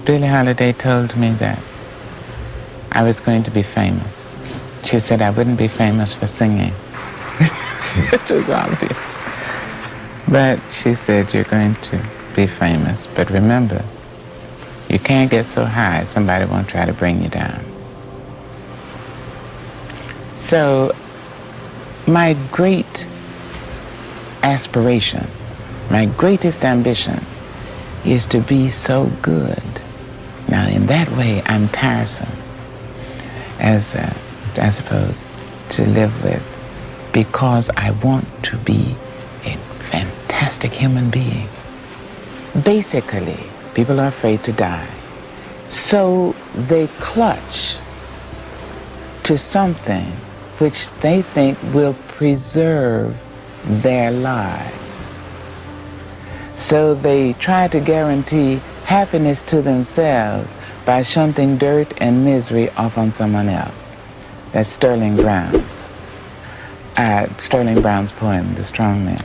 Billie Holiday told me that I was going to be famous. She said I wouldn't be famous for singing. It was obvious. But she said, you're going to be famous. But remember, you can't get so high, somebody won't try to bring you down. So, my great aspiration, my greatest ambition is to be so good. Now, in that way, I'm tiresome, as I suppose, to live with, because I want to be a fantastic human being. Basically, people are afraid to die, so they clutch to something which they think will preserve their lives. So they try to guarantee happiness to themselves by shunting dirt and misery off on someone else. That's Sterling Brown. Sterling Brown's poem, The Strong Man.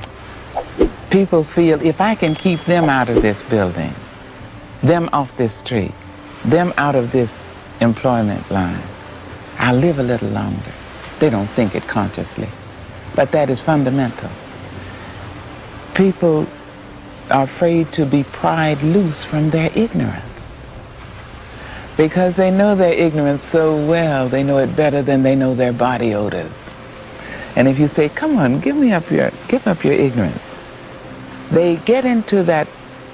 People feel, if I can keep them out of this building, them off this street, them out of this employment line, I'll live a little longer. They don't think it consciously, but that is fundamental. People are afraid to be pried loose from their ignorance, because they know their ignorance so well, they know it better than they know their body odors. And if you say, come on, give up your ignorance, they get into that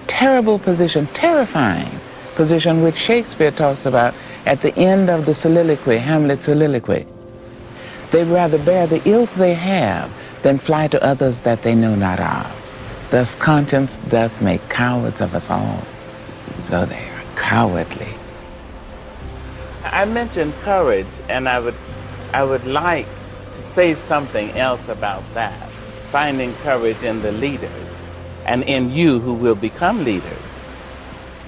terrible position, terrifying position, which Shakespeare talks about at the end of the soliloquy, Hamlet's soliloquy. They'd rather bear the ills they have than fly to others that they know not of. Thus conscience doth make cowards of us all. So they are cowardly. I mentioned courage, and I would like to say something else about that. Finding courage in the leaders and in you who will become leaders.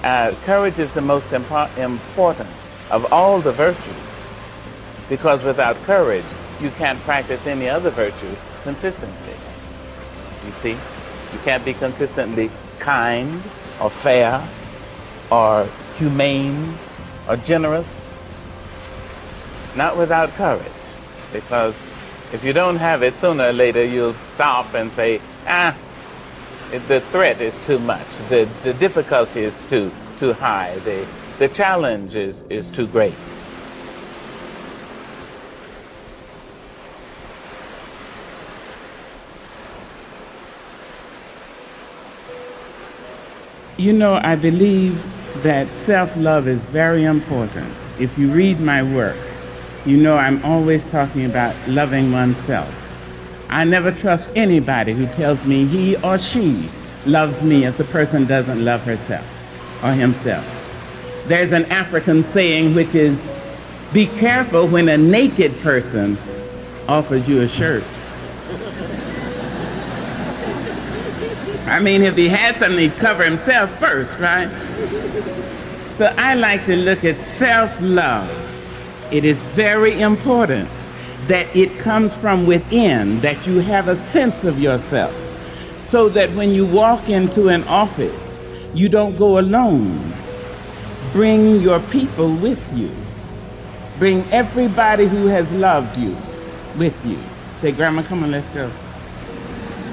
Courage is the most important of all the virtues, because without courage, you can't practice any other virtue consistently. You see? You can't be consistently kind or fair or humane or generous. Not without courage. Because if you don't have it, sooner or later you'll stop and say, the threat is too much. The difficulty is too high. The challenge is too great. You know, I believe that self-love is very important. If you read my work, you know I'm always talking about loving oneself. I never trust anybody who tells me he or she loves me if the person doesn't love herself or himself. There's an African saying which is, be careful when a naked person offers you a shirt. I mean, if he had something, he'd cover himself first, right? So I like to look at self-love. It is very important that it comes from within, that you have a sense of yourself, so that when you walk into an office, you don't go alone. Bring your people with you. Bring everybody who has loved you with you. Say, Grandma, come on, let's go.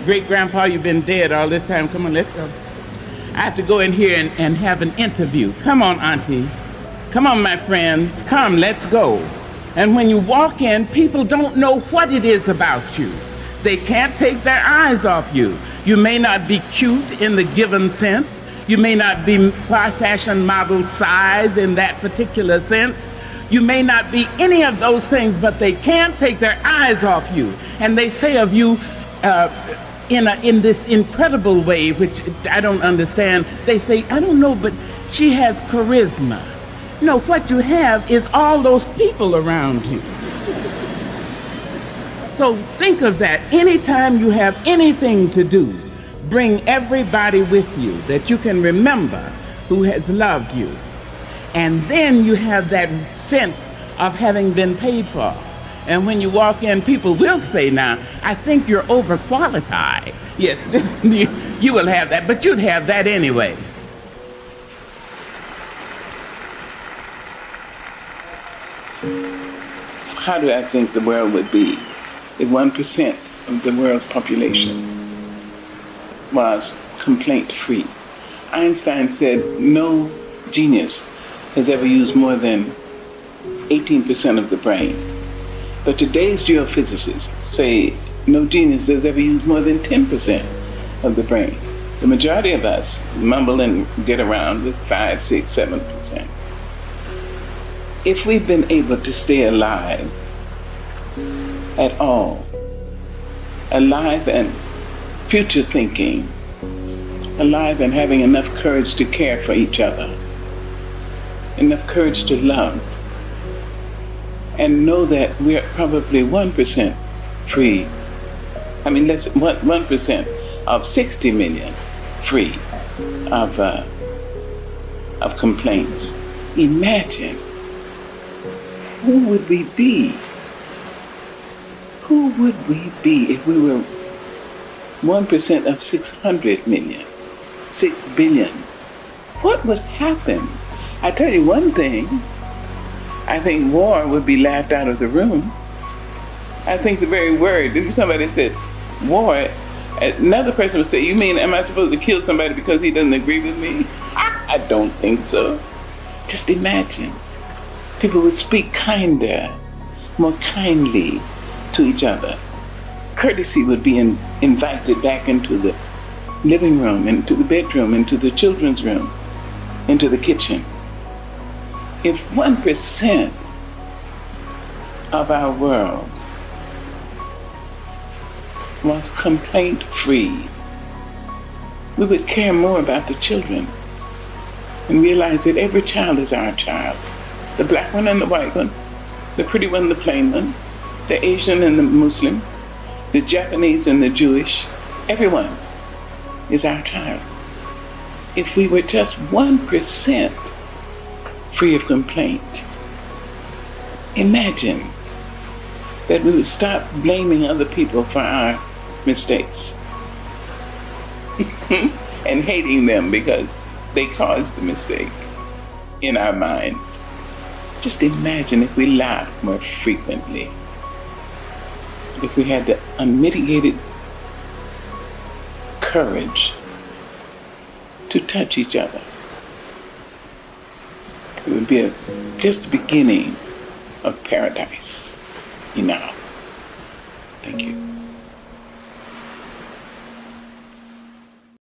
Great-grandpa, you've been dead all this time. Come on, let's go. I have to go in here and have an interview. Come on, Auntie. Come on, my friends. Come, let's go. And when you walk in, people don't know what it is about you. They can't take their eyes off you. You may not be cute in the given sense. You may not be fashion model size in that particular sense. You may not be any of those things, but they can't take their eyes off you. And they say of you, in this incredible way, which I don't understand, they say, I don't know, but she has charisma. No, what you have is all those people around you. So think of that. Anytime you have anything to do, bring everybody with you that you can remember who has loved you. And then you have that sense of having been paid for. And when you walk in, people will say, now, I think you're overqualified. Yes, you will have that, but you'd have that anyway. how do I think the world would be if 1% of the world's population was complaint-free? Einstein said no genius has ever used more than 18% of the brain. But today's geophysicists say no genius has ever used more than 10% of the brain. The majority of us mumble and get around with 5, 6, 7%. If we've been able to stay alive at all, alive and future thinking, alive and having enough courage to care for each other, enough courage to love, and know that we're probably 1% free. I mean, less 1% of 60 million free of complaints. Imagine, who would we be? Who would we be if we were 1% of 600 million, 6 billion? What would happen? I tell you one thing, I think war would be laughed out of the room. I think the very word, if somebody said war, another person would say, you mean, am I supposed to kill somebody because he doesn't agree with me? I don't think so. Just imagine. People would speak kinder, more kindly to each other. Courtesy would be invited back into the living room, into the bedroom, into the children's room, into the kitchen. If 1% of our world was complaint-free, we would care more about the children and realize that every child is our child. The black one and the white one, the pretty one, the plain one, the Asian and the Muslim, the Japanese and the Jewish, everyone is our child. If we were just 1% free of complaint, imagine that we would stop blaming other people for our mistakes and hating them because they caused the mistake in our minds. Just imagine if we laughed more frequently, if we had the unmitigated courage to touch each other. It would be just the beginning of paradise. Enough. Thank you.